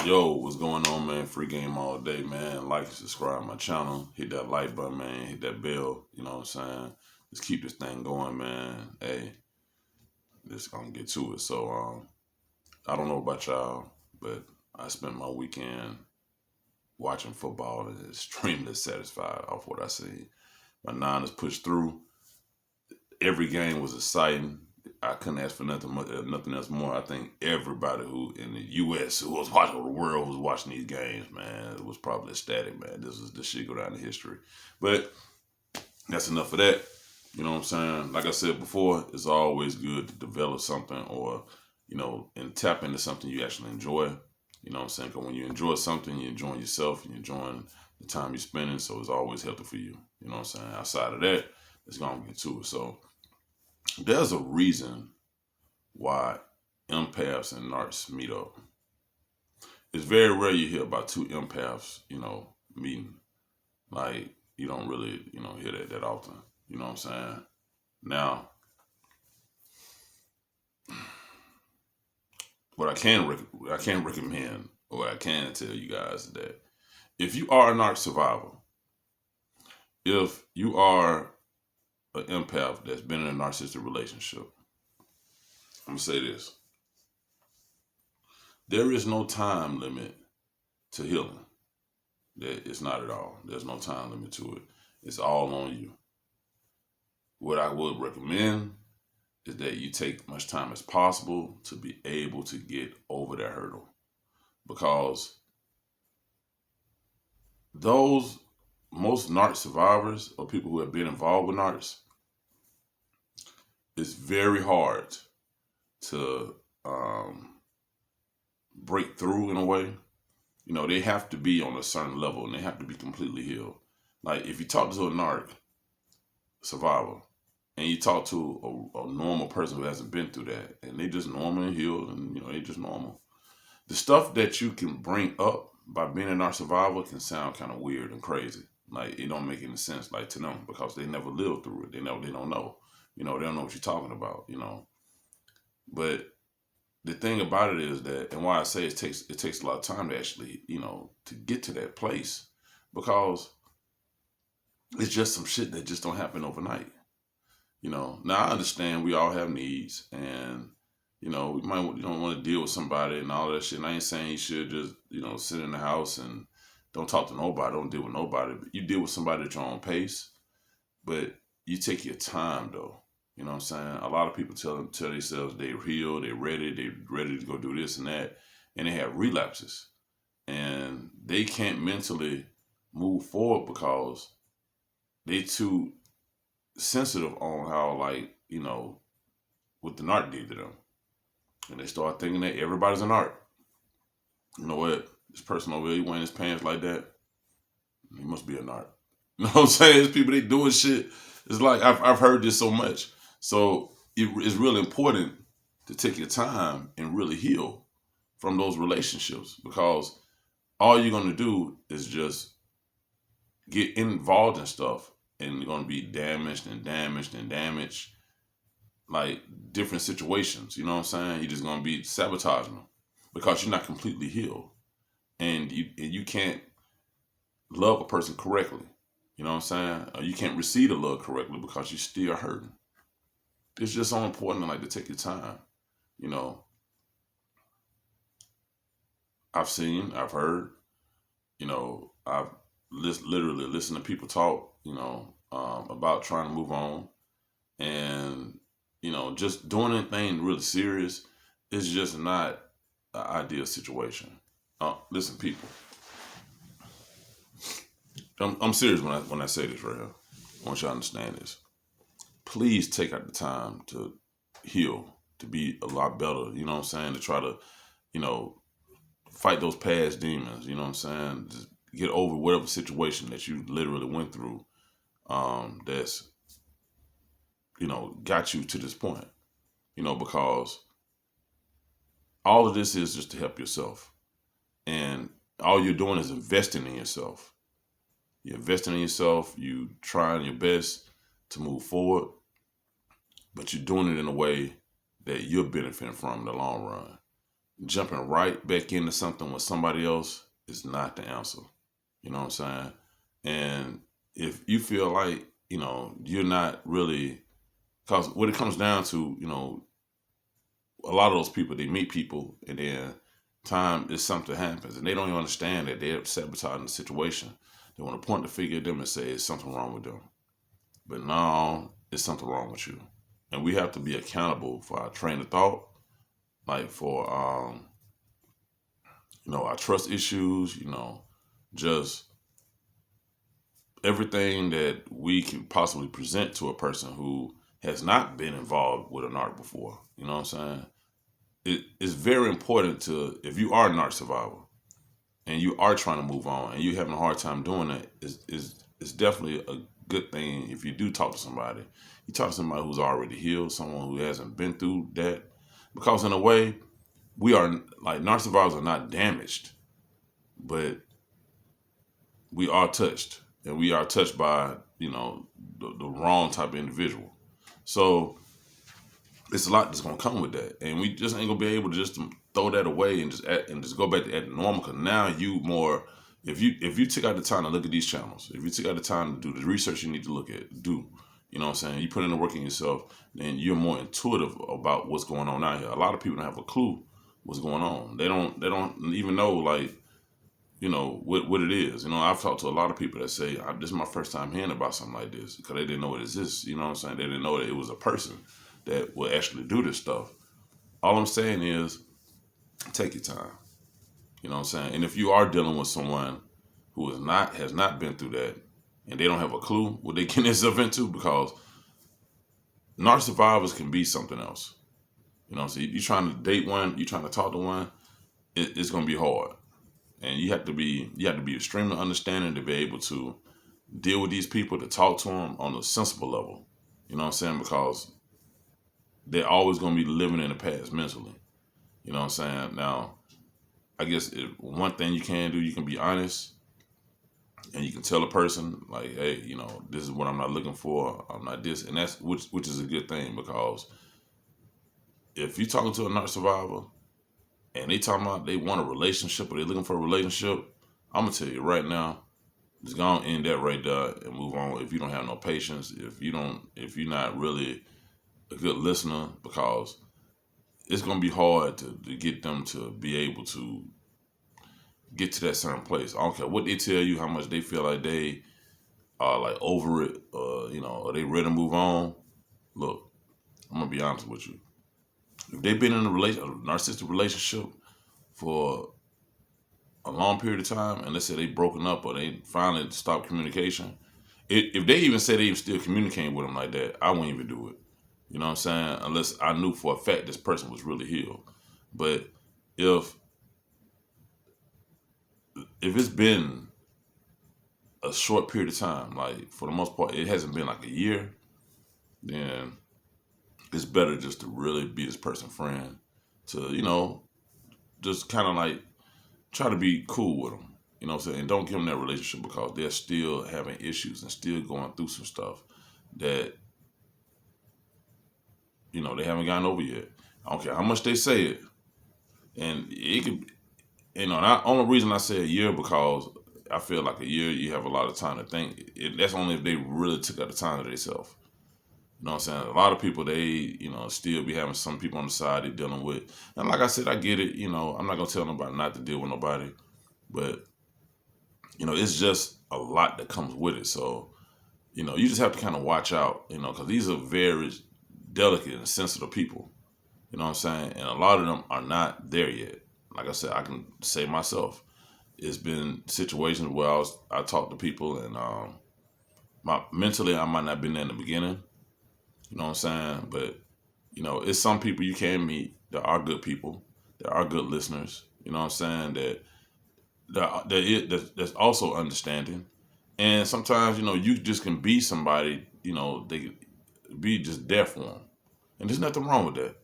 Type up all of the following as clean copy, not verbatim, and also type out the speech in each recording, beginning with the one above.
Yo, what's going on, man? Free game all day, man. Like and subscribe my channel. Hit that like button, man. Hit that bell. You know what I'm saying? Let's keep this thing going, man. Hey, just gonna get to it. I don't know about y'all, but I spent my weekend watching football and extremely satisfied off what I see. My Niners pushed through. Every game was exciting. I couldn't ask for nothing else more. I think everybody who in the U.S. who was watching, the world who was watching these games, man, it was probably ecstatic, man. This shit go down in history. But that's enough of that. You know what I'm saying? Like I said before, it's always good to develop something or, and tap into something you actually enjoy. You know what I'm saying? Because when you enjoy something, you're enjoying yourself and you're enjoying the time you're spending. So it's always healthy for you. You know what I'm saying? Outside of that, let's go and get to it. So there's a reason why empaths and narcs meet up. It's very rare you hear about two empaths, meeting. Like, you don't really, hear that often. You know what I'm saying? Now, what I can recommend, or what I can tell you guys is that if you are a narc survivor, if you are an empath that's been in a narcissistic relationship, I'm gonna say this: there is no time limit to healing. It's not at all. There's no time limit to it. It's all on you. What I would recommend is that you take as much time as possible to be able to get over that hurdle. Because those most narc survivors or people who have been involved with narcs, it's very hard to break through in a way. They have to be on a certain level and they have to be completely healed. Like if you talk to a narc survivor and you talk to a normal person who hasn't been through that and they just normal and healed and they just normal. The stuff that you can bring up by being a narc survivor can sound kind of weird and crazy. Like it don't make any sense like to them because they never lived through it. They don't know. They don't know what you're talking about, But the thing about it is that, and why I say it takes a lot of time to actually, to get to that place, because it's just some shit that just don't happen overnight. Now I understand we all have needs, and we might don't want to deal with somebody and all that shit. And I ain't saying you should just sit in the house and don't talk to nobody, don't deal with nobody. But you deal with somebody at your own pace, but you take your time though. You know what I'm saying? A lot of people tell themselves they're healed, they're ready to go do this and that, and they have relapses, and they can't mentally move forward because they too sensitive on how what the narc did to them, and they start thinking that everybody's an narc. You know what? This person over here, he wearing his pants like that, he must be a narc. You know what I'm saying? There's people they doing shit. It's like I've heard this so much. So it's really important to take your time and really heal from those relationships, because all you're gonna do is just get involved in stuff and you're gonna be damaged and damaged and damaged, like different situations. You know what I'm saying? You're just gonna be sabotaging them because you're not completely healed, and you can't love a person correctly. You know what I'm saying? Or you can't receive the love correctly because you're still hurting. It's just so important to take your time. You know, I've heard, I've literally listened to people talk, about trying to move on, and just doing anything really serious is just not an ideal situation. Listen, people, I'm serious when I say this right here. I want you to understand this. Please take out the time to heal, to be a lot better. You know what I'm saying? To try to, you know, fight those past demons. You know what I'm saying? Just get over whatever situation that you literally went through. That's got you to this point. Because all of this is just to help yourself, and all you're doing is investing in yourself. You're investing in yourself. You trying your best to move forward, but you're doing it in a way that you're benefiting from in the long run. jumping right back into something with somebody else is not the answer. You know what I'm saying? And if you feel like, you're not really, because what it comes down to, a lot of those people, they meet people and then time is something happens and they don't even understand that they're sabotaging the situation. They want to point the finger at them and say it's something wrong with them. But no, it's something wrong with you. And we have to be accountable for our train of thought, like for our trust issues, just everything that we can possibly present to a person who has not been involved with a narc before. You know what I'm saying? It is very important to, if you are a narc survivor and you are trying to move on and you're having a hard time doing it, it's definitely a good thing if you do talk to somebody. You talk to somebody who's already healed, someone who hasn't been through that. Because in a way, we are, like, narc survivors are not damaged, but we are touched. And we are touched by, the wrong type of individual. So it's a lot that's gonna come with that, and we just ain't gonna be able to just throw that away and just go back to act normal. Because now you more, if you took out the time to look at these channels, if you took out the time to do the research you need to look at, do, you know what I'm saying? You put in the work in yourself, then you're more intuitive about what's going on out here. A lot of people don't have a clue what's going on. They don't even know, like, what it is. I've talked to a lot of people that say, this is my first time hearing about something like this, because they didn't know it exists. You know what I'm saying? They didn't know that it was a person that will actually do this stuff. All I'm saying is, take your time. You know what I'm saying? And if you are dealing with someone who has not been through that, and they don't have a clue what they getting themselves into, because narc survivors can be something else. You know what I'm saying? You're trying to date one, you're trying to talk to one, it's going to be hard. And you have to be extremely understanding to be able to deal with these people, to talk to them on a sensible level. You know what I'm saying? Because they're always going to be living in the past mentally. You know what I'm saying? Now, I guess one thing you can do, you can be honest, and you can tell a person, like, hey, this is what I'm not looking for. I'm not this, and that's which is a good thing, because if you're talking to a narc survivor and they talking about they want a relationship or they're looking for a relationship, I'm gonna tell you right now, just go and end that right there and move on. If you don't have no patience, if you're not really a good listener, because it's gonna be hard to get them to be able to get to that certain place. I don't care what they tell you, how much they feel like they are like over it, or they ready to move on. Look, I'm gonna be honest with you. If they've been in a narcissistic relationship for a long period of time, and let's say they broken up or they finally stopped communication, if they even say they even still communicating with them like that, I wouldn't even do it. You know what I'm saying? Unless I knew for a fact this person was really healed. But if it's been a short period of time, like for the most part, it hasn't been like a year, then it's better just to really be this person's friend, to, just kind of like try to be cool with them. You know what I'm saying? And don't give them that relationship, because they're still having issues and still going through some stuff that, they haven't gotten over yet. I don't care how much they say it. And it could, the only reason I say a year, because I feel like a year you have a lot of time to think. That's only if they really took out the time to themselves. You know what I'm saying? A lot of people, they, still be having some people on the side they're dealing with. And like I said, I get it. I'm not going to tell nobody not to deal with nobody. But, it's just a lot that comes with it. So, you just have to kind of watch out, because these are very delicate and sensitive people. You know what I'm saying? And a lot of them are not there yet. Like I said, I can say myself, it's been situations where I talk to people, and mentally I might not have been there in the beginning. You know what I'm saying? But, it's some people you can meet that are good people, that are good listeners. You know what I'm saying? That's also understanding. And sometimes, you just can be somebody, they be just there for them. And there's nothing wrong with that.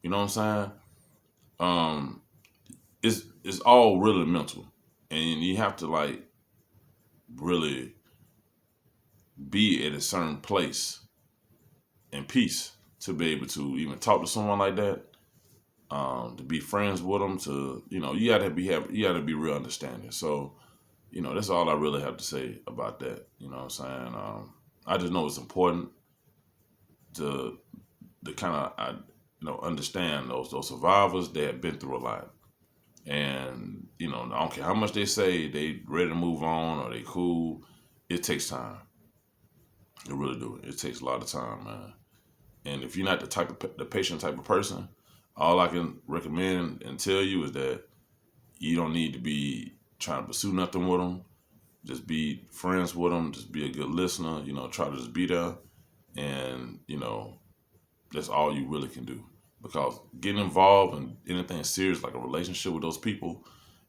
You know what I'm saying? It's all really mental. And you have to, like, really be at a certain place and peace to be able to even talk to someone like that. to be friends with them, to, you gotta be real understanding. So, that's all I really have to say about that. You know what I'm saying? I just know it's important to kind of understand those survivors that have been through a lot. And, I don't care how much they say they ready to move on or they cool. It takes time. It really do. It takes a lot of time, man. And if you're not the patient type of person, all I can recommend and tell you is that you don't need to be trying to pursue nothing with them. Just be friends with them. Just be a good listener. Try to just be there. And, that's all you really can do. Because getting involved in anything serious like a relationship with those people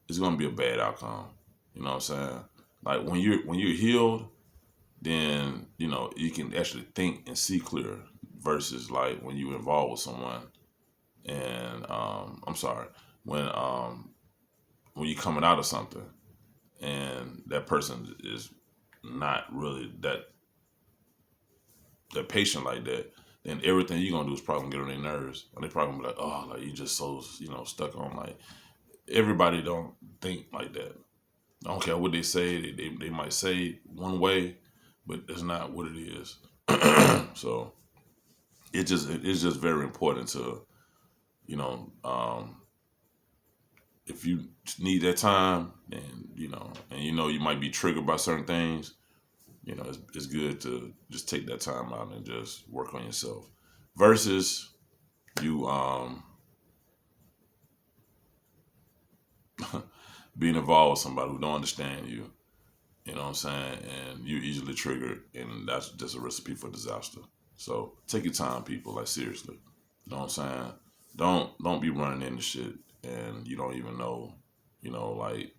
is going to be a bad outcome. You know what I'm saying? Like when you're healed, then you can actually think and see clear. Versus like when you involved with someone, and I'm sorry, when you're coming out of something, and that person is not really that patient like that, then everything you're gonna do is probably gonna get on their nerves. And they probably gonna be like, oh, like you just so stuck on. Like everybody don't think like that. I don't care what they say. They might say one way, but it's not what it is. So it's just very important to if you need that time, and you might be triggered by certain things. It's good to just take that time out and just work on yourself versus you being involved with somebody who don't understand you. You know what I'm saying? And you easily triggered, and that's just a recipe for disaster. So take your time, people. Like seriously, you know what I'm saying? Don't be running into shit, and you don't even know, like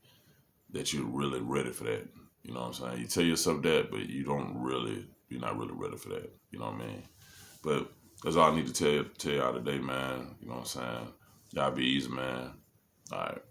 that you're really ready for that. You know what I'm saying? You tell yourself that, but you're not really ready for that. You know what I mean? But that's all I need to tell y'all today, man. You know what I'm saying? Y'all be easy, man. All right.